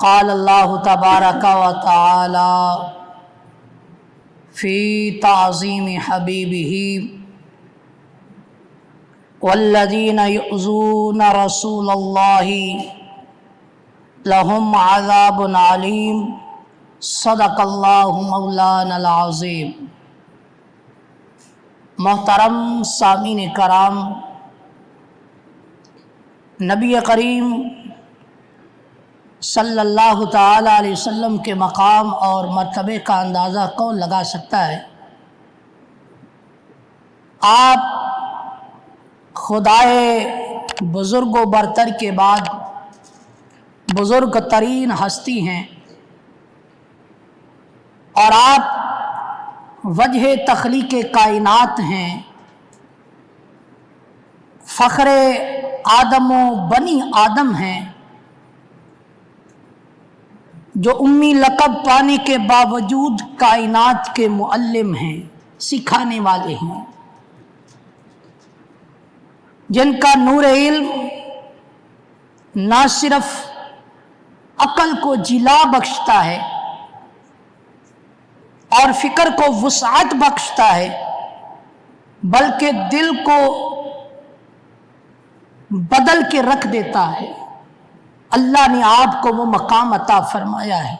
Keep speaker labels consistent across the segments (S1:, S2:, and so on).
S1: قال اللہ تبارک و تعالی فی تعظیم حبیبہ والذین یؤذون رسول اللہ لہم عذاب علیم صدق اللہ مولانا العظیم۔ محترم سامعین کرام، نبی کریم صلی اللہ تعالی علیہ وسلم کے مقام اور مرتبے کا اندازہ کون لگا سکتا ہے؟ آپ خدائے بزرگ و برتر کے بعد بزرگ ترین ہستی ہیں، اور آپ وجہ تخلیق کائنات ہیں، فخر آدم و بنی آدم ہیں، جو امی لقب پانے کے باوجود کائنات کے معلم ہیں، سکھانے والے ہیں، جن کا نور علم نہ صرف عقل کو جلا بخشتا ہے اور فکر کو وسعت بخشتا ہے، بلکہ دل کو بدل کے رکھ دیتا ہے۔ اللہ نے آپ کو وہ مقام عطا فرمایا ہے،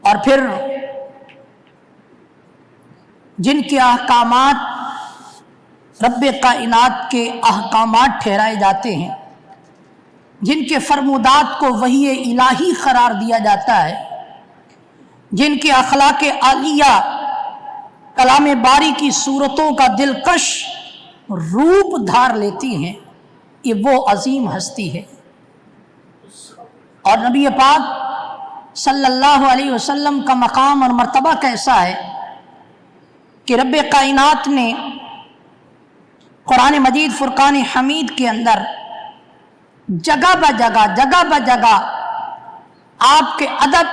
S1: اور پھر جن کے احکامات رب کائنات کے احکامات ٹھہرائے جاتے ہیں، جن کے فرمودات کو وحی الہی قرار دیا جاتا ہے، جن کے اخلاق عالیہ کلام باری کی صورتوں کا دلکش روپ دھار لیتی ہیں، یہ وہ عظیم ہستی ہے۔ اور نبی پاک صلی اللہ علیہ وسلم کا مقام اور مرتبہ کیسا ہے کہ رب کائنات نے قرآن مجید فرقان حمید کے اندر جگہ بہ جگہ آپ کے ادب،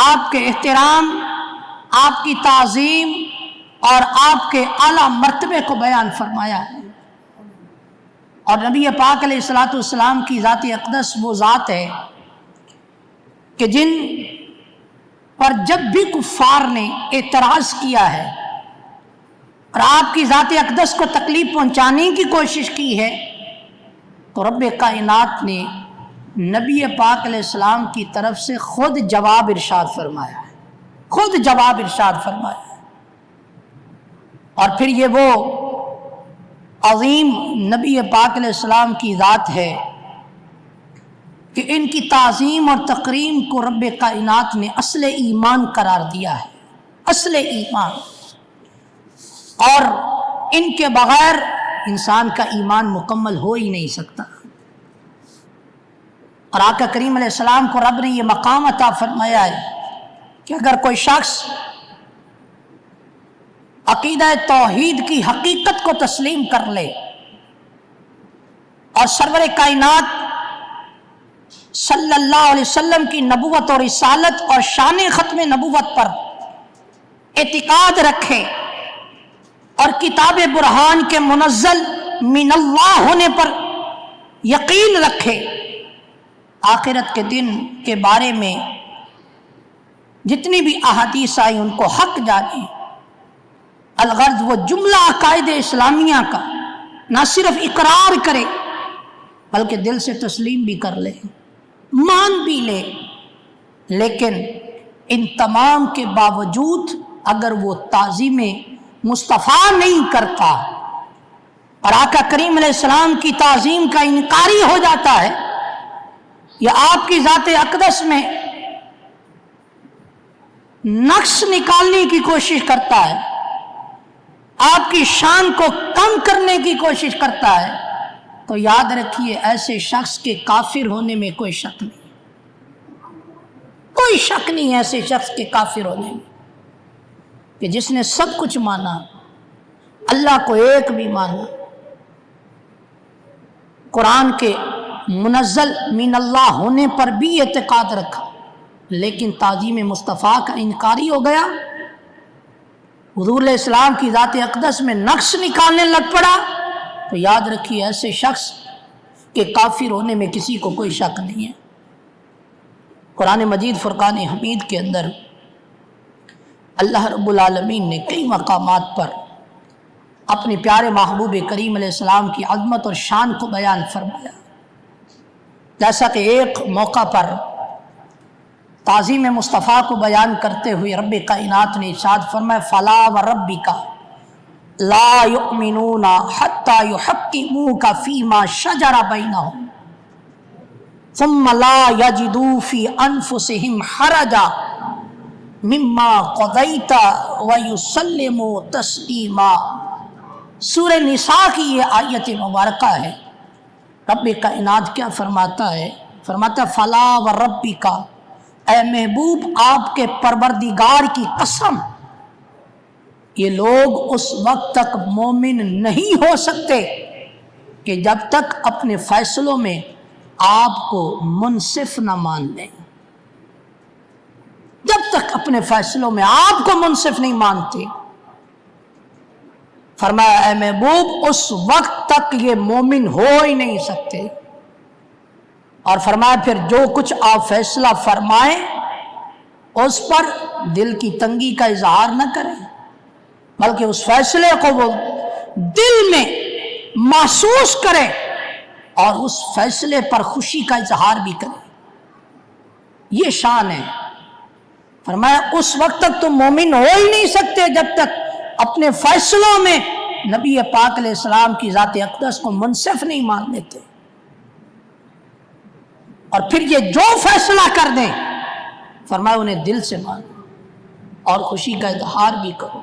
S1: آپ کے احترام، آپ کی تعظیم اور آپ کے اعلیٰ مرتبے کو بیان فرمایا ہے۔ اور نبی پاک علیہ الصلوۃ والسلام کی ذات اقدس وہ ذات ہے کہ جن پر جب بھی کفار نے اعتراض کیا ہے اور آپ کی ذات اقدس کو تکلیف پہنچانے کی کوشش کی ہے، تو رب کائنات نے نبی پاک علیہ السلام کی طرف سے خود جواب ارشاد فرمایا ہے، خود جواب ارشاد فرمایا ہے۔ اور پھر یہ وہ عظیم نبی پاک علیہ السلام کی ذات ہے کہ ان کی تعظیم اور تکریم کو رب کائنات نے اصل ایمان قرار دیا ہے، اصل ایمان، اور ان کے بغیر انسان کا ایمان مکمل ہو ہی نہیں سکتا۔ اور آقا کریم علیہ السلام کو رب نے یہ مقام عطا فرمایا ہے کہ اگر کوئی شخص عقیدہ توحید کی حقیقت کو تسلیم کر لے اور سرور کائنات صلی اللہ علیہ وسلم کی نبوت اور رسالت اور شان ختم نبوت پر اعتقاد رکھے اور کتاب برہان کے منزل من اللہ ہونے پر یقین رکھے، آخرت کے دن کے بارے میں جتنی بھی احادیث آئی ان کو حق جانے، الغرض وہ جملہ عقائد اسلامیہ کا نہ صرف اقرار کرے بلکہ دل سے تسلیم بھی کر لے، مان بھی لے، لیکن ان تمام کے باوجود اگر وہ تعظیم مصطفیٰ نہیں کرتا اور آقا کریم علیہ السلام کی تعظیم کا انکاری ہو جاتا ہے، یا آپ کی ذات اقدس میں نقص نکالنے کی کوشش کرتا ہے، آپ کی شان کو کم کرنے کی کوشش کرتا ہے، تو یاد رکھیے ایسے شخص کے کافر ہونے میں کوئی شک نہیں، کوئی شک نہیں ایسے شخص کے کافر ہونے میں، کہ جس نے سب کچھ مانا، اللہ کو ایک بھی مانا، قرآن کے منزل من اللہ ہونے پر بھی اعتقاد رکھا، لیکن تعظیم مصطفیٰ کا انکاری ہو گیا، حضور علیہ السلام کی ذات اقدس میں نقص نکالنے لگ پڑا، تو یاد رکھیے ایسے شخص کے کافر ہونے میں کسی کو کوئی شک نہیں ہے۔ قرآن مجید فرقان حمید کے اندر اللہ رب العالمین نے کئی مقامات پر اپنے پیارے محبوب کریم علیہ السلام کی عظمت اور شان کو بیان فرمایا، جیسا کہ ایک موقع پر تعظیم مصطفیٰ کو بیان کرتے ہوئے رب کائنات نے ارشاد فرمایا فلا وربک لا یؤمنون حتی یحکموک فیما شجر بینہم ثم لا یجدوا فی انفسہم حرجا مما قضیت ویسلموا تسلیما۔ سورہ نساء کی یہ آیت مبارکہ ہے۔ رب کائنات کیا فرماتا ہے؟ فرماتا ہے فلا وربک، اے محبوب آپ کے پروردگار کی قسم، یہ لوگ اس وقت تک مومن نہیں ہو سکتے کہ جب تک اپنے فیصلوں میں آپ کو منصف نہ مان لیں۔ جب تک اپنے فیصلوں میں آپ کو منصف نہیں مانتے، فرمایا اے محبوب اس وقت تک یہ مومن ہو ہی نہیں سکتے۔ اور فرمایا پھر جو کچھ آپ فیصلہ فرمائیں اس پر دل کی تنگی کا اظہار نہ کریں، بلکہ اس فیصلے کو وہ دل میں محسوس کریں اور اس فیصلے پر خوشی کا اظہار بھی کریں۔ یہ شان ہے۔ فرمایا اس وقت تک تم مومن ہو ہی نہیں سکتے جب تک اپنے فیصلوں میں نبی پاک علیہ السلام کی ذات اقدس کو منصف نہیں مان لیتے۔ اور پھر یہ جو فیصلہ کر دیں، فرمایا انہیں دل سے مانو اور خوشی کا اظہار بھی کرو۔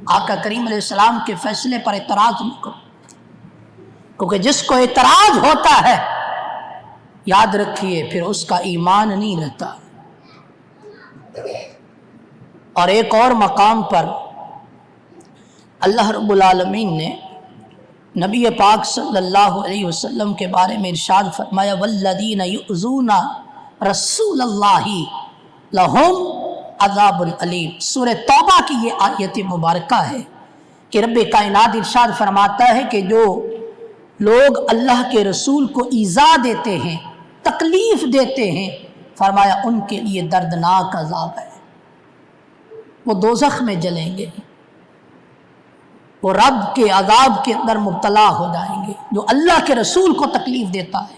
S1: آقا کریم علیہ السلام کے فیصلے پر اعتراض نہ کرو، کیونکہ جس کو اعتراض ہوتا ہے یاد رکھیے پھر اس کا ایمان نہیں رہتا۔ اور ایک اور مقام پر اللہ رب العالمین نے نبی پاک صلی اللہ علیہ وسلم کے بارے میں ارشاد فرمایا والذین یؤذون رسول اللہ لہم عذاب علیم۔ سورہ توبہ کی یہ آیت مبارکہ ہے کہ رب کائنات ارشاد فرماتا ہے کہ جو لوگ اللہ کے رسول کو ایذا دیتے ہیں، تکلیف دیتے ہیں، فرمایا ان کے لیے دردناک عذاب ہے، وہ دوزخ میں جلیں گے، وہ رب کے عذاب کے اندر مبتلا ہو جائیں گے جو اللہ کے رسول کو تکلیف دیتا ہے۔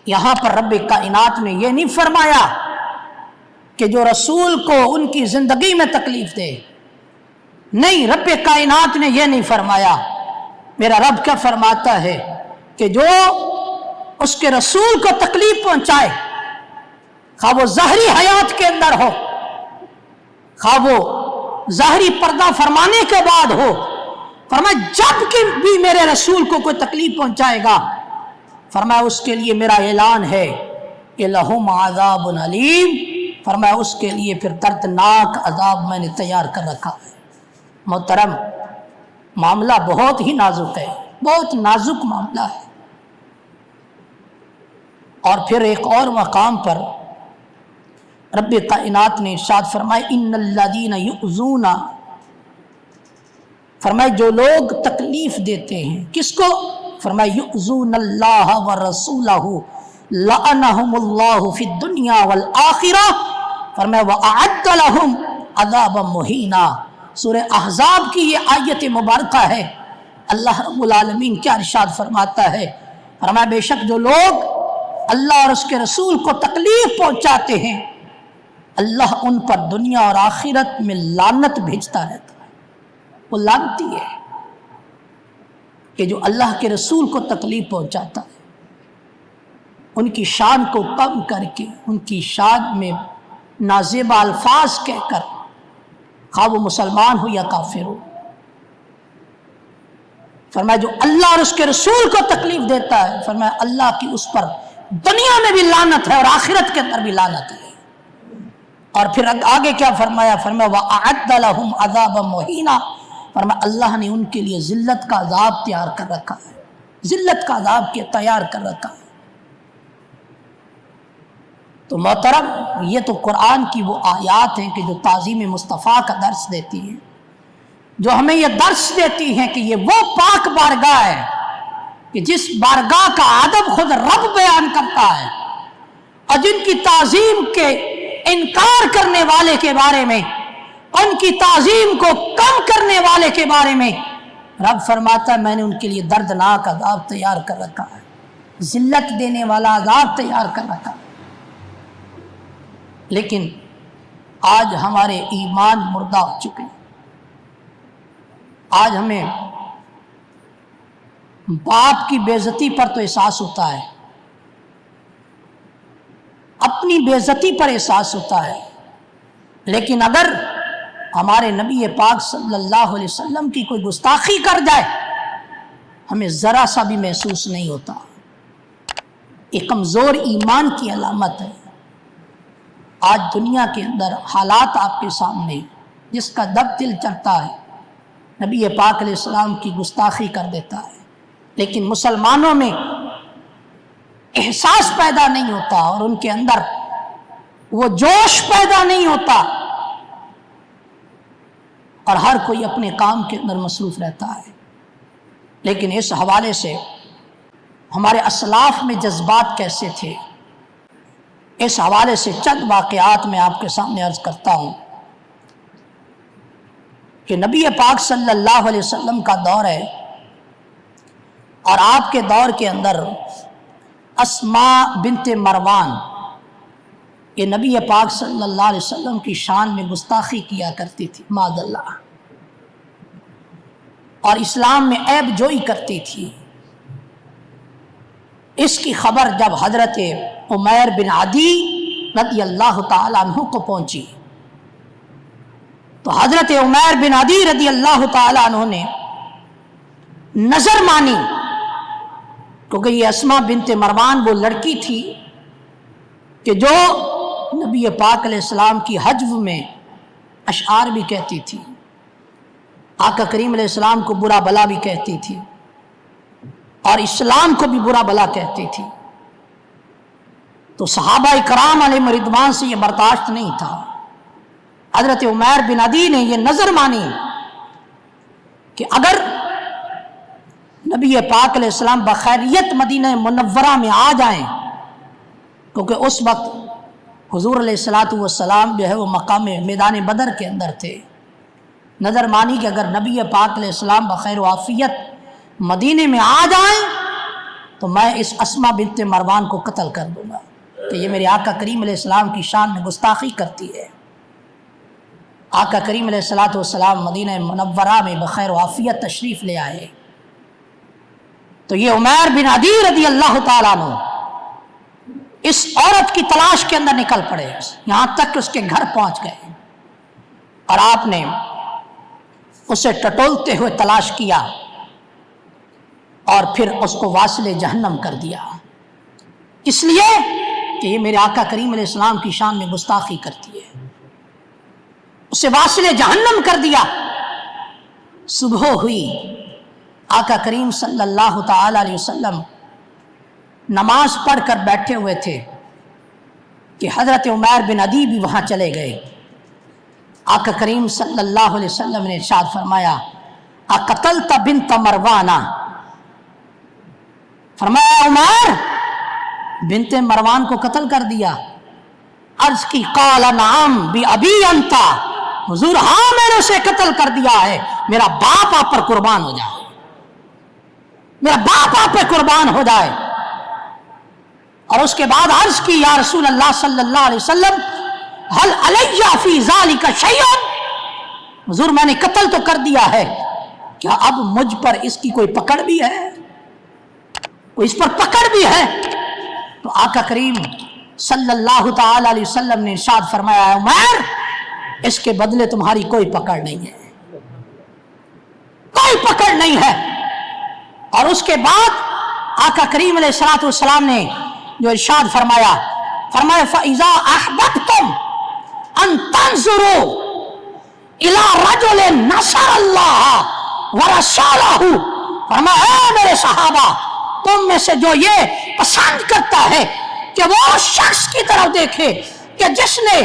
S1: یہاں پر رب کائنات نے یہ نہیں فرمایا کہ جو رسول کو ان کی زندگی میں تکلیف دے، نہیں، رب کائنات نے یہ نہیں فرمایا۔ میرا رب کیا فرماتا ہے کہ جو اس کے رسول کو تکلیف پہنچائے، خواہ وہ ظاہری حیات کے اندر ہو، خواہ وہ ظاہری پردہ فرمانے کے بعد ہو، فرمایا جب کہ بھی میرے رسول کو کوئی تکلیف پہنچائے گا، فرمایا اس کے لیے میرا اعلان ہے کہ لہم عذاب علیم، فرمایا اس کے لیے پھر دردناک عذاب میں نے تیار کر رکھا ہے۔ محترم، معاملہ بہت ہی نازک ہے، بہت نازک معاملہ ہے۔ اور پھر ایک اور مقام پر رب کائنات نے ارشاد فرمایا ان الذین یؤذون، فرمایا جو لوگ تکلیف دیتے ہیں، کس کو؟ فرمایا یؤذون اللہ ورسولہ لعنہم اللہ فی الدنیا والآخرہ، فرمایا وأعد لہم عذابا مہینا۔ سورہ احزاب کی یہ آیت مبارکہ ہے۔ اللہ رب العالمین کیا ارشاد فرماتا ہے؟ فرمایا بے شک جو لوگ اللہ اور اس کے رسول کو تکلیف پہنچاتے ہیں، اللہ ان پر دنیا اور آخرت میں لعنت بھیجتا رہتا ہے۔ وہ لعنتی ہے کہ جو اللہ کے رسول کو تکلیف پہنچاتا ہے، ان کی شان کو کم کر کے، ان کی شان میں نازیبا الفاظ کہہ کر، خواہ وہ مسلمان ہو یا کافر ہو، فرمایا جو اللہ اور اس کے رسول کو تکلیف دیتا ہے، فرمایا اللہ کی اس پر دنیا میں بھی لعنت ہے اور آخرت کے اندر بھی لعنت ہے۔ اور پھر آگے کیا فرمایا؟ فرمایا وَأَعَدَّ لَهُمْ عَذَابًا مُهِينًا، فرمایا اللہ نے ان کے لیے ذلت کا عذاب تیار کر رکھا ہے، ذلت کا عذاب تیار کر رکھا ہے۔ تو محترم، یہ تو قرآن کی وہ آیات ہیں کہ جو تعظیم مصطفیٰ کا درس دیتی ہیں، جو ہمیں یہ درس دیتی ہیں کہ یہ وہ پاک بارگاہ ہے کہ جس بارگاہ کا ادب خود رب بیان کرتا ہے، اور جن کی تعظیم کے انکار کرنے والے کے بارے میں، ان کی تعظیم کو کم کرنے والے کے بارے میں رب فرماتا ہے میں نے ان کے لیے دردناک عذاب تیار کر رکھا ہے، ذلت دینے والا عذاب تیار کر رکھا ہے۔ لیکن آج ہمارے ایمان مردہ ہو چکے ہیں۔ آج ہمیں باپ کی بے عزتی پر تو احساس ہوتا ہے، اپنی بے عزتی پر احساس ہوتا ہے، لیکن اگر ہمارے نبی پاک صلی اللہ علیہ وسلم کی کوئی گستاخی کر جائے ہمیں ذرا سا بھی محسوس نہیں ہوتا۔ یہ کمزور ایمان کی علامت ہے۔ آج دنیا کے اندر حالات آپ کے سامنے، جس کا دب دل چڑھتا ہے نبی پاک علیہ السلام کی گستاخی کر دیتا ہے، لیکن مسلمانوں میں احساس پیدا نہیں ہوتا اور ان کے اندر وہ جوش پیدا نہیں ہوتا، اور ہر کوئی اپنے کام کے اندر مصروف رہتا ہے۔ لیکن اس حوالے سے ہمارے اسلاف میں جذبات کیسے تھے، اس حوالے سے چند واقعات میں آپ کے سامنے عرض کرتا ہوں کہ نبی پاک صلی اللہ علیہ وسلم کا دور ہے، اور آپ کے دور کے اندر اسماء بنت مروان یہ نبی پاک صلی اللہ علیہ وسلم کی شان میں گستاخی کیا کرتی تھی معاذ اللہ، اور اسلام میں عیب جوئی کرتی تھی۔ اس کی خبر جب حضرت عمیر بن عدی رضی اللہ تعالیٰ عنہ کو پہنچی تو حضرت عمیر بن عدی رضی اللہ تعالیٰ عنہ نے نظر مانی، کیونکہ یہ اسماء بنت مروان وہ لڑکی تھی کہ جو نبی پاک علیہ السلام کی حجو میں اشعار بھی کہتی تھی، آقا کریم علیہ السلام کو برا بلا بھی کہتی تھی، اور اسلام کو بھی برا بلا کہتی تھی۔ تو صحابہ کرام علیہ رضوان سے یہ برداشت نہیں تھا۔ حضرت عمیر بن عدی نے یہ نظر مانی کہ اگر نبی پاک علیہ السلام بخیریت مدینہ منورہ میں آ جائیں، کیونکہ اس وقت حضور علیہ السلام جو ہے وہ مقام میدان بدر کے اندر تھے، نظر مانی کہ اگر نبی پاک علیہ السلام بخیر و عافیت مدینے میں آ جائیں تو میں اس اسماء بنت مروان کو قتل کر دوں گا کہ یہ میرے آقا کریم علیہ السلام کی شان میں گستاخی کرتی ہے۔ آقا کریم علیہ السلام مدینہ منورہ میں بخیر و عافیت تشریف لے آئے، تو یہ عمیر بن عدی رضی اللہ تعالیٰ عنہ اس عورت کی تلاش کے اندر نکل پڑے، یہاں تک کہ اس کے گھر پہنچ گئے، اور آپ نے اسے ٹٹولتے ہوئے تلاش کیا اور پھر اس کو واصل جہنم کر دیا، اس لیے کہ یہ میرے آقا کریم علیہ السلام کی شان میں گستاخی کرتی ہے، اسے واصل جہنم کر دیا۔ صبح ہوئی، آقا کریم صلی اللہ تعالی علیہ وسلم نماز پڑھ کر بیٹھے ہوئے تھے کہ حضرت عمیر بن عدی بھی وہاں چلے گئے۔ آقا کریم صلی اللہ علیہ وسلم نے ارشاد فرمایا اقتلت بنت مروانہ، فرمایا عمر بنت مروان کو قتل کر دیا؟ عرض کی قال نعم بأبی انت، حضور ہاں میں نے اسے قتل کر دیا ہے، میرا باپ آپ پر قربان ہو جائے، میرا باپ آپ پہ قربان ہو جائے۔ اور اس کے بعد عرض کی یا رسول اللہ صلی اللہ علیہ وسلم هل علی فی ذلک شیء، حضور میں نے قتل تو کر دیا ہے، کیا اب مجھ پر اس کی کوئی پکڑ بھی ہے، کوئی اس پر پکڑ بھی ہے؟ تو آقا کریم صلی اللہ تعالی علیہ وسلم نے ارشاد فرمایا عمر اس کے بدلے تمہاری کوئی پکڑ نہیں ہے، کوئی پکڑ نہیں ہے۔ اور اس کے بعد آقا کریم علیہ السلام نے جو ارشاد فرمایا فَإِذَا أَحْبَبْتُمْ أَن تَنْظُرُوا إِلَى رَجُلٍ نَصَرَ اللَّهَ وَرَسُولَهُ، فرمایا اے میرے صحابہ تم میں سے جو یہ پسند کرتا ہے کہ وہ شخص کی طرف دیکھے کہ جس نے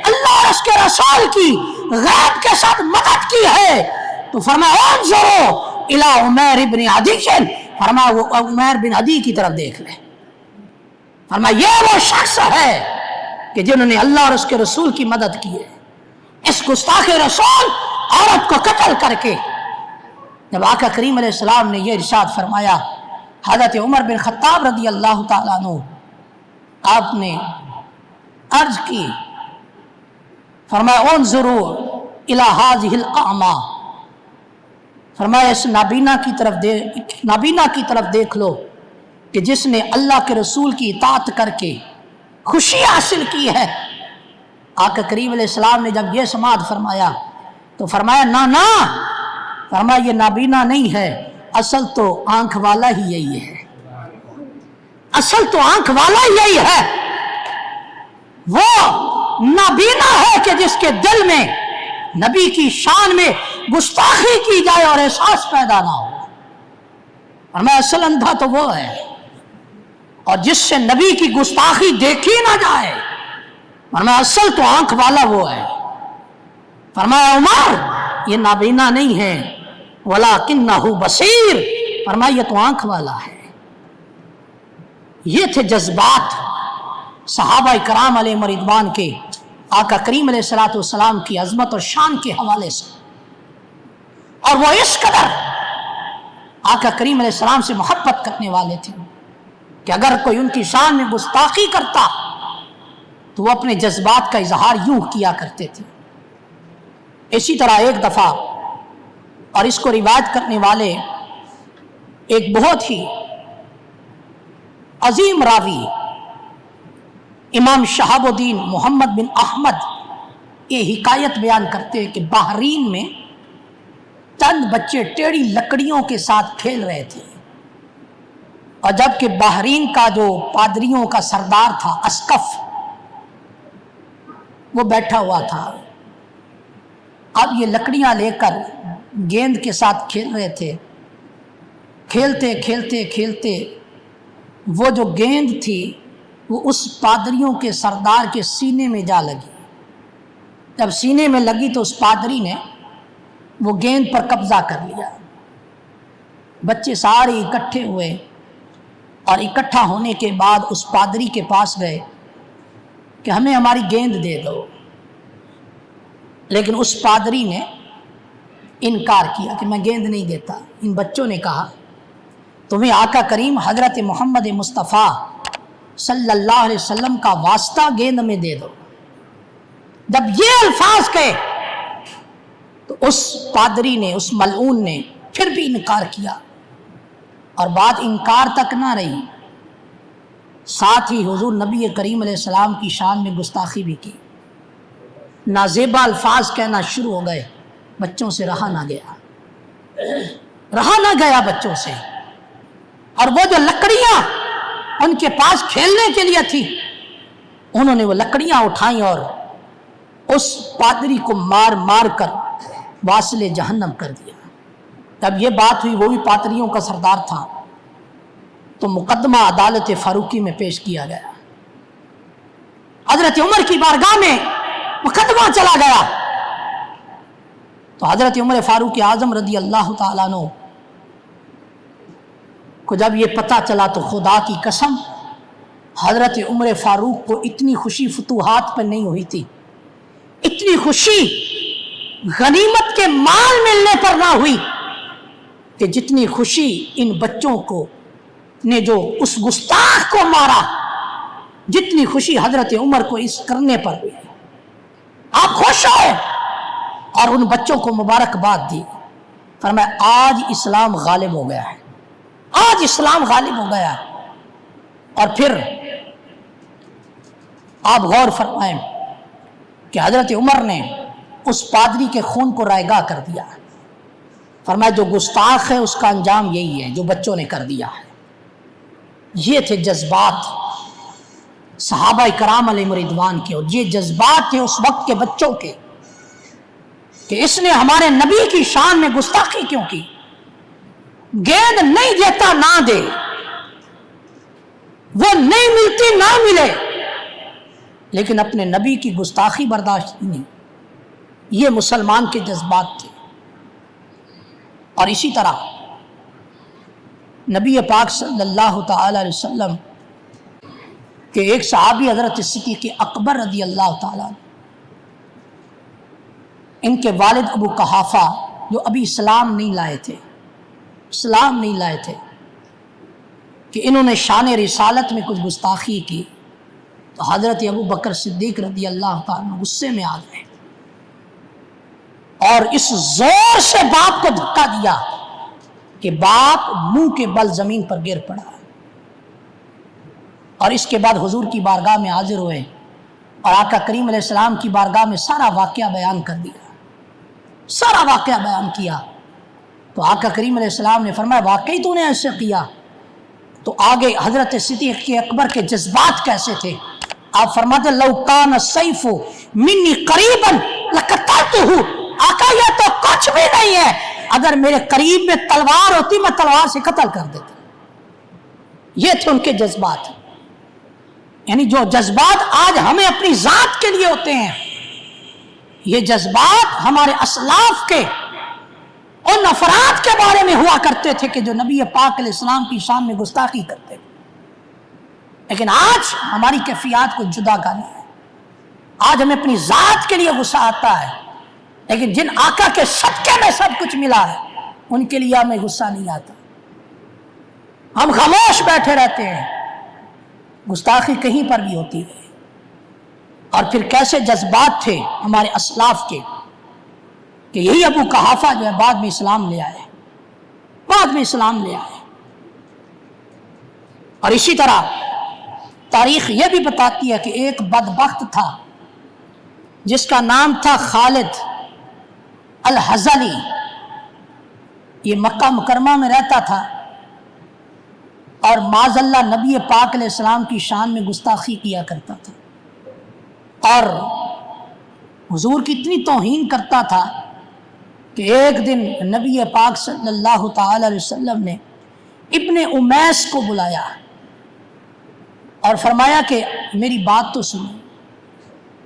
S1: اللہ اور اس کے رسول کی غیب کے ساتھ مدد کی ہے، تو فرمایا انظروا الی عمیر بن عدی، فرمایا وہ عمیر بن عدی کی طرف دیکھ لے۔ فرمایا یہ وہ شخص ہے کہ جنہوں نے اللہ اور اس کے رسول کی مدد کی ہے۔ اس گستاخ رسول عورت کو قتل کر کے جب آقا کریم علیہ السلام نے یہ ارشاد فرمایا، حضرت عمر بن خطاب رضی اللہ تعالیٰ عنہ آپ نے عرض کی، فرمایا انظروا الی ہذہ الاعمی، فرمایا اس نابینا کی طرف دیکھ لو کہ جس نے اللہ کے رسول کی اطاعت کر کے خوشی حاصل کی ہے۔ آقا کریم علیہ السلام نے جب یہ سماعت فرمایا تو فرمایا نہ، فرمایا یہ نابینا نہیں ہے، اصل تو آنکھ والا ہی یہی ہے، اصل تو آنکھ والا ہی یہی ہے۔ وہ نابینا ہے کہ جس کے دل میں نبی کی شان میں گستاخی کی جائے اور احساس پیدا نہ ہو، فرمایا اصل اندھا تو وہ ہے، اور جس سے نبی کی گستاخی دیکھی نہ جائے، فرمایا اصل تو آنکھ والا وہ ہے۔ فرمایا عمر یہ نابینا نہیں ہے، وَلَكِنَّهُ بَصِيرٌ، فرمایا یہ تو آنکھ والا ہے۔ یہ تھے جذبات صحابہ کرام علیہ رضوان کے آقا کریم علیہ السلام کی عظمت اور شان کے حوالے سے، اور وہ اس قدر آقا کریم علیہ السلام سے محبت کرنے والے تھے کہ اگر کوئی ان کی شان میں گستاخی کرتا تو وہ اپنے جذبات کا اظہار یوں کیا کرتے تھے۔ اسی طرح ایک دفعہ، اور اس کو روایت کرنے والے ایک بہت ہی عظیم راوی امام شہاب الدین محمد بن احمد یہ حکایت بیان کرتے کہ بحرین میں چند بچے ٹیڑھی لکڑیوں کے ساتھ کھیل رہے تھے، اور جبکہ بحرین کا جو پادریوں کا سردار تھا اسقف، وہ بیٹھا ہوا تھا۔ اب یہ لکڑیاں لے کر گیند کے ساتھ کھیل رہے تھے، کھیلتے کھیلتے کھیلتے وہ جو گیند تھی وہ اس پادریوں کے سردار کے سینے میں جا لگی۔ جب سینے میں لگی تو اس پادری نے وہ گیند پر قبضہ کر لیا۔ بچے سارے اکٹھے ہوئے، اور اکٹھا ہونے کے بعد اس پادری کے پاس گئے کہ ہمیں ہماری گیند دے دو، لیکن اس پادری نے انکار کیا کہ میں گیند نہیں دیتا۔ ان بچوں نے کہا تمہیں آقا کریم حضرت محمد مصطفیٰ صلی اللہ علیہ وسلم کا واسطہ گیند میں دے دو۔ جب یہ الفاظ کہے تو اس پادری نے، اس ملعون نے پھر بھی انکار کیا، اور بات انکار تک نہ رہی، ساتھ ہی حضور نبی کریم علیہ السلام کی شان میں گستاخی بھی کی، نازیبا الفاظ کہنا شروع ہو گئے۔ بچوں سے رہا نہ گیا بچوں سے، اور وہ جو لکڑیاں ان کے پاس کھیلنے کے لیے تھی، انہوں نے وہ لکڑیاں اٹھائیں اور اس پادری کو مار مار کر واصل جہنم کر دیا۔ جب یہ بات ہوئی، وہ بھی پادریوں کا سردار تھا، تو مقدمہ عدالت فاروقی میں پیش کیا گیا۔ حضرت عمر کی بارگاہ میں مقدمہ چلا گیا، تو حضرت عمر فاروق اعظم رضی اللہ تعالیٰ عنہ کو جب یہ پتہ چلا تو خدا کی قسم حضرت عمر فاروق کو اتنی خوشی فتوحات پر نہیں ہوئی تھی، اتنی خوشی غنیمت کے مال ملنے پر نہ ہوئی کہ جتنی خوشی ان بچوں کو نے جو اس گستاخ کو مارا، جتنی خوشی حضرت عمر کو اس کرنے پر ہوئی۔ آپ خوش ہوئے اور ان بچوں کو مبارکباد دی، فرمایا آج اسلام غالب ہو گیا ہے، آج اسلام غالب ہو گیا ہے۔ اور پھر آپ غور فرمائیں کہ حضرت عمر نے اس پادری کے خون کو رائگاں کر دیا، فرمایا جو گستاخ ہے اس کا انجام یہی ہے جو بچوں نے کر دیا ہے۔ یہ تھے جذبات صحابہ کرام علیہ رضوان کے، اور یہ جذبات تھے اس وقت کے بچوں کے کہ اس نے ہمارے نبی کی شان میں گستاخی کیوں کی۔ گیند نہیں دیتا نہ دے، وہ نہیں ملتی نہ ملے، لیکن اپنے نبی کی گستاخی برداشت نہیں۔ یہ مسلمان کے جذبات تھے۔ اور اسی طرح نبی پاک صلی اللہ تعالی علیہ وسلم کہ ایک صحابی حضرت صدیق اکبر رضی اللہ تعالیٰ، ان کے والد ابو قحافہ جو ابھی اسلام نہیں لائے تھے کہ انہوں نے شان رسالت میں کچھ گستاخی کی، تو حضرت ابو بکر صدیق رضی اللہ تعالیٰ غصے میں آ گئے اور اس زور سے باپ کو دھکا دیا کہ باپ منہ کے بل زمین پر گر پڑا، اور اس کے بعد حضور کی بارگاہ میں حاضر ہوئے اور آقا کریم علیہ السلام کی بارگاہ میں سارا واقعہ بیان کر دیا، سارا واقعہ بیان کیا۔ تو آقا کریم علیہ السلام نے فرمایا واقعی تو نے ایسے کیا؟ تو آگے حضرت صدیق اکبر کے جذبات کیسے تھے، آپ فرماتے لو کان السیف منی قریبا لقتلتہ، آقا یہ تو کچھ بھی نہیں ہے، اگر میرے قریب میں تلوار ہوتی میں تلوار سے قتل کر دیتا۔ یہ تھے ان کے جذبات، یعنی جو جذبات آج ہمیں اپنی ذات کے لیے ہوتے ہیں، یہ جذبات ہمارے اسلاف کے ان افراد کے بارے میں ہوا کرتے تھے کہ جو نبی پاک علیہ السلام کی شان میں گستاخی کرتے تھے۔ لیکن آج ہماری کیفیات کو جدا کرنا ہے، آج ہمیں اپنی ذات کے لیے غصہ آتا ہے، لیکن جن آقا کے صدقے میں سب کچھ ملا ہے ان کے لیے ہمیں غصہ نہیں آتا، ہم خاموش بیٹھے رہتے ہیں، گستاخی کہیں پر بھی ہوتی ہے۔ اور پھر کیسے جذبات تھے ہمارے اسلاف کے کہ یہی ابو قحافہ جو ہے بعد میں اسلام لے آئے، اور اسی طرح تاریخ یہ بھی بتاتی ہے کہ ایک بدبخت تھا جس کا نام تھا خالد الحزلی، یہ مکہ مکرمہ میں رہتا تھا اور معاذ اللہ نبی پاک علیہ السلام کی شان میں گستاخی کیا کرتا تھا اور حضور کی اتنی توہین کرتا تھا کہ ایک دن نبی پاک صلی اللہ تعالی علیہ وسلم نے ابن امیس کو بلایا اور فرمایا کہ میری بات تو سنو۔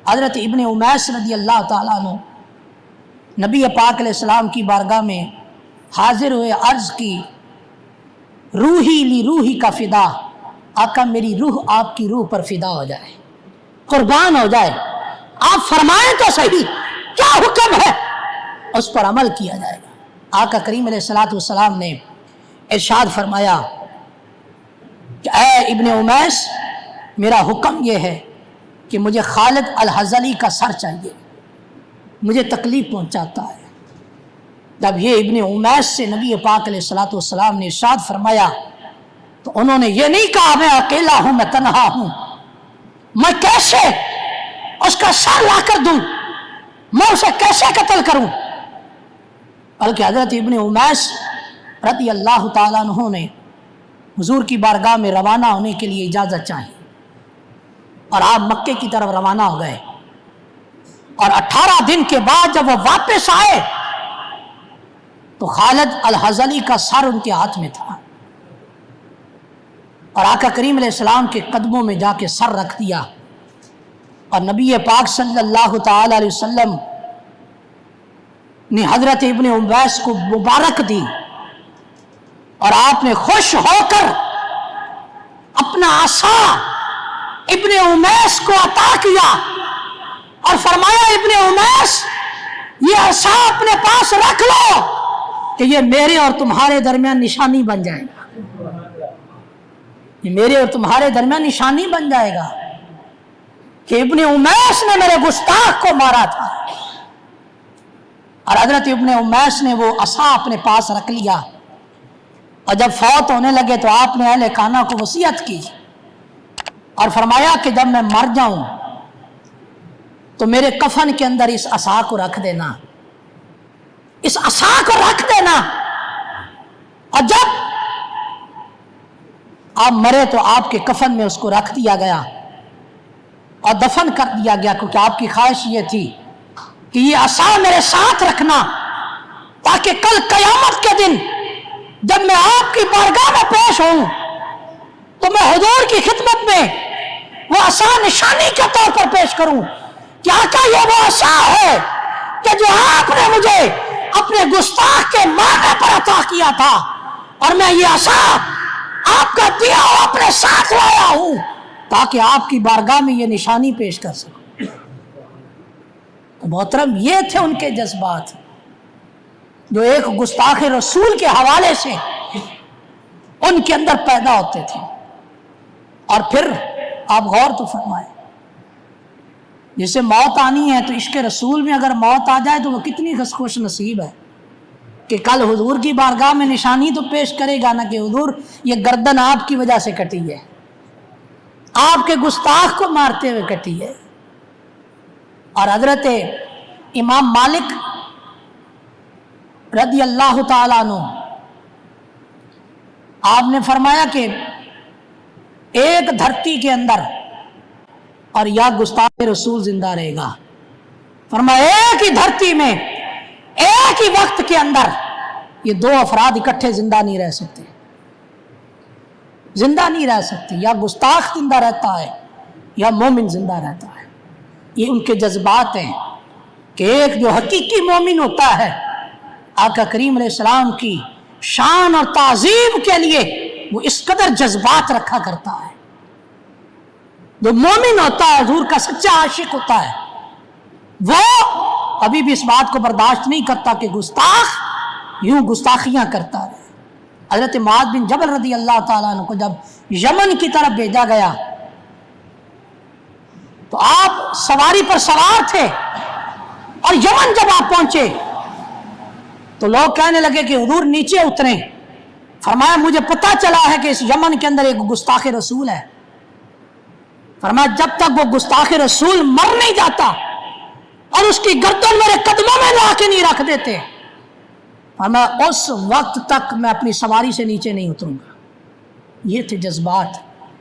S1: حضرت ابن امیس رضی اللہ تعالیٰ عنہ نبی پاک علیہ السلام کی بارگاہ میں حاضر ہوئے، عرض کی روحی لی روحی کا فدا، آقا میری روح آپ کی روح پر فدا ہو جائے، قربان ہو جائے، آپ فرمائیں تو صحیح کیا حکم ہے، اس پر عمل کیا جائے گا۔ آقا کریم علیہ السلام نے ارشاد فرمایا کہ اے ابن امیس میرا حکم یہ ہے کہ مجھے خالد الحزلی کا سر چاہیے، مجھے تکلیف پہنچاتا ہے۔ جب یہ ابن امیس سے نبی پاک علیہ السلام نے ارشاد فرمایا تو انہوں نے یہ نہیں کہا میں اکیلا ہوں، میں تنہا ہوں، میں کیسے اس کا سر لا کر دوں، میں اسے کیسے قتل کروں، بلکہ حضرت ابن امیس رضی اللہ تعالیٰ عنہ نے حضور کی بارگاہ میں روانہ ہونے کے لیے اجازت چاہی اور آپ مکے کی طرف روانہ ہو گئے، اور 18 دن کے بعد جب وہ واپس آئے تو خالد الحزلی کا سر ان کے ہاتھ میں تھا، اور آقا کریم علیہ السلام کے قدموں میں جا کے سر رکھ دیا، اور نبی پاک صلی اللہ تعالی علیہ وسلم نے حضرت ابن امیس کو مبارک دی، اور آپ نے خوش ہو کر اپنا عصا ابن امیس کو عطا کیا اور فرمایا ابن امیس یہ عصا اپنے پاس رکھ لو کہ یہ میرے اور تمہارے درمیان نشانی بن جائے گا، یہ میرے اور تمہارے درمیان نشانی بن جائے گا کہ ابن امیس نے میرے گستاخ کو مارا تھا۔ اور حضرت ابن امیس نے وہ عصا اپنے پاس رکھ لیا، اور جب فوت ہونے لگے تو آپ نے اہل خانہ کو وصیت کی اور فرمایا کہ جب میں مر جاؤں تو میرے کفن کے اندر اس عصا کو رکھ دینا، اس عصا کو رکھ دینا، اور جب آپ مرے تو آپ کے کفن میں اس کو رکھ دیا گیا اور دفن کر دیا گیا، کیونکہ آپ کی خواہش یہ تھی کہ یہ عصا میرے ساتھ رکھنا تاکہ کل قیامت کے دن جب میں آپ کی بارگاہ میں پیش ہوں تو میں حضور کی خدمت میں وہ عصا نشانی کے طور پر پیش کروں کہ آقا یہ وہ عصا ہے کہ جو آپ نے مجھے اپنے گستاخ کے مارنے پر عطا کیا تھا، اور میں یہ عصا آپ کا دیا ہوا اپنے ساتھ لایا ہوں تاکہ آپ کی بارگاہ میں یہ نشانی پیش کر سکوں۔ تو محترم یہ تھے ان کے جذبات جو ایک گستاخ رسول کے حوالے سے ان کے اندر پیدا ہوتے تھے۔ اور پھر آپ غور تو فرمائیں، جسے موت آنی ہے تو عشق رسول میں اگر موت آ جائے تو وہ کتنی خوش نصیب ہے کہ کل حضور کی بارگاہ میں نشانی تو پیش کرے گا نا کہ حضور یہ گردن آپ کی وجہ سے کٹی ہے، آپ کے گستاخ کو مارتے ہوئے کٹی ہے۔ اور حضرت امام مالک رضی اللہ تعالیٰ عنہ آپ نے فرمایا کہ ایک دھرتی کے اندر اور یا گستاخ رسول زندہ رہے گا۔ فرمایا ایک ہی دھرتی میں ایک ہی وقت کے اندر یہ دو افراد اکٹھے زندہ نہیں رہ سکتے، زندہ نہیں رہ سکتے، یا گستاخ زندہ رہتا ہے یا مومن زندہ رہتا ہے۔ یہ ان کے جذبات ہیں کہ ایک جو حقیقی مومن ہوتا ہے آقا کریم علیہ السلام کی شان اور تعظیم کے لیے وہ اس قدر جذبات رکھا کرتا ہے۔ جو مومن ہوتا ہے، حضور کا سچا عاشق ہوتا ہے، وہ ابھی بھی اس بات کو برداشت نہیں کرتا کہ گستاخ یوں گستاخیاں کرتا ہے۔ حضرت معاذ بن جبل رضی اللہ تعالیٰ عنہ کو جب یمن کی طرف بھیجا گیا تو آپ سواری پر سوار تھے، اور یمن جب آپ پہنچے تو لوگ کہنے لگے کہ حضور نیچے اتریں۔ فرمایا مجھے پتہ چلا ہے کہ اس یمن کے اندر ایک گستاخ رسول ہے۔ فرمایا جب تک وہ گستاخ رسول مر نہیں جاتا اور اس کی گردن میرے قدموں میں لا کے نہیں رکھ دیتے، فرمایا اس وقت تک میں اپنی سواری سے نیچے نہیں اتروں گا۔ یہ تھے جذبات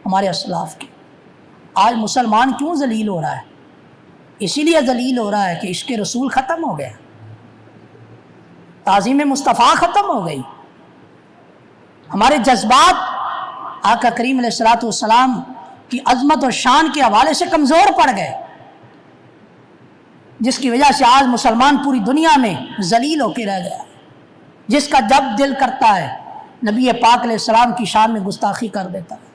S1: ہمارے اسلاف کے۔ آج مسلمان کیوں ذلیل ہو رہا ہے؟ اسی لیے ذلیل ہو رہا ہے کہ عشق رسول ختم ہو گیا، تعظیم مصطفیٰ ختم ہو گئی، ہمارے جذبات آقا کریم علیہ الصلوۃ والسلام کی عظمت اور شان کے حوالے سے کمزور پڑ گئے، جس کی وجہ سے آج مسلمان پوری دنیا میں ذلیل ہو کے رہ گیا، جس کا جب دل کرتا ہے نبی پاک علیہ السلام کی شان میں گستاخی کر دیتا ہے۔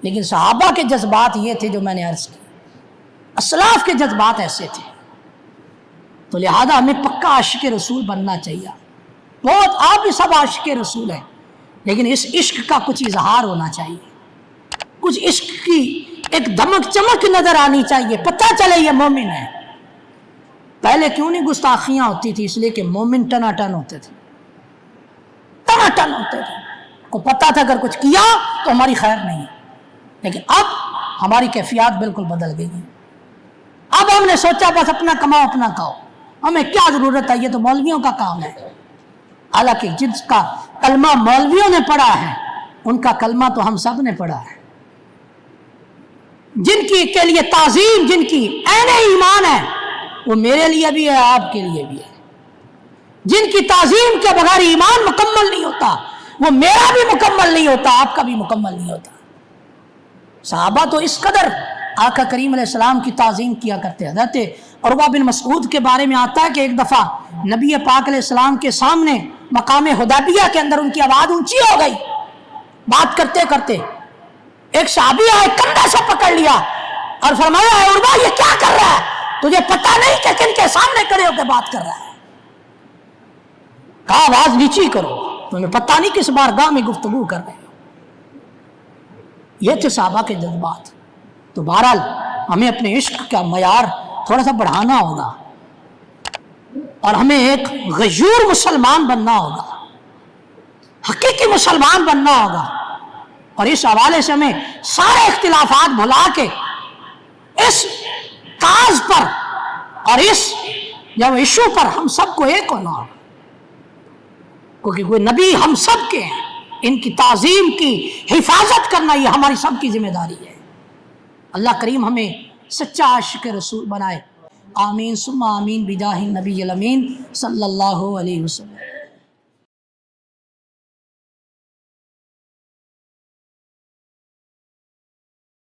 S1: لیکن صحابہ کے جذبات یہ تھے جو میں نے عرض کی، اسلاف کے جذبات ایسے تھے۔ تو لہذا ہمیں پکا عاشق رسول بننا چاہیے۔ بہت آپ بھی سب عاشق رسول ہیں، لیکن اس عشق کا کچھ اظہار ہونا چاہیے، کچھ عشق کی ایک دمک چمک نظر آنی چاہیے، پتہ چلے یہ مومن ہے۔ پہلے کیوں نہیں گستاخیاں ہوتی تھی؟ اس لیے کہ مومن ٹنا ٹن ہوتے تھے، ٹنا ٹن ہوتے تھے، کو پتہ تھا اگر کچھ کیا تو ہماری خیر نہیں ہے۔ لیکن اب ہماری کیفیات بالکل بدل گئی ہیں۔ اب ہم نے سوچا بس اپنا کماؤ اپنا کھاؤ، ہمیں کیا ضرورت ہے، یہ تو مولویوں کا کام ہے۔ حالانکہ جس کا کلمہ مولویوں نے پڑھا ہے ان کا کلمہ تو ہم سب نے پڑھا ہے۔ جن کی کے لیے تعظیم، جن کی عین ایمان ہے، وہ میرے لیے بھی ہے، آپ کے لیے بھی ہے۔ جن کی تعظیم کے بغیر ایمان مکمل نہیں ہوتا، وہ میرا بھی مکمل نہیں ہوتا، آپ کا بھی مکمل نہیں ہوتا۔ صحابہ تو اس قدر آقا کریم علیہ السلام کی تعظیم کیا کرتے ہیں۔ حضرت عروہ بن مسعود کے بارے میں آتا ہے کہ ایک دفعہ نبی پاک علیہ السلام کے سامنے مقام حدیبیہ کے اندر ان کی آواز اونچی ہو گئی، بات کرتے کرتے ایک صحابی آئے، کندھے سے پکڑ لیا اور فرمایا اے عروہ یہ کیا کر رہا ہے؟ تجھے پتہ نہیں کہ کن کے سامنے کھڑے ہو کے بات کر رہا ہے؟ کہا آواز نیچی کرو، تمہیں پتہ نہیں کس بارگاہ میں گفتگو کر رہے ہو۔ یہ تھے صحابہ کے جذبات۔ تو بہرحال ہمیں اپنے عشق کا معیار تھوڑا سا بڑھانا ہوگا، اور ہمیں ایک غیور مسلمان بننا ہوگا، حقیقی مسلمان بننا ہوگا۔ اور اس حوالے سے ہمیں سارے اختلافات بھلا کے اس کاز پر اور اس جب ایشو پر ہم سب کو ایک ہونا ہوگا، کیونکہ کوئی نبی ہم سب کے ہیں، ان کی تعظیم کی حفاظت کرنا یہ ہماری سب کی ذمہ داری ہے۔ اللہ کریم ہمیں سچا عاشق رسول بنائے، آمین ثم آمین بجاہ النبی الامین صلی اللہ علیہ وسلم۔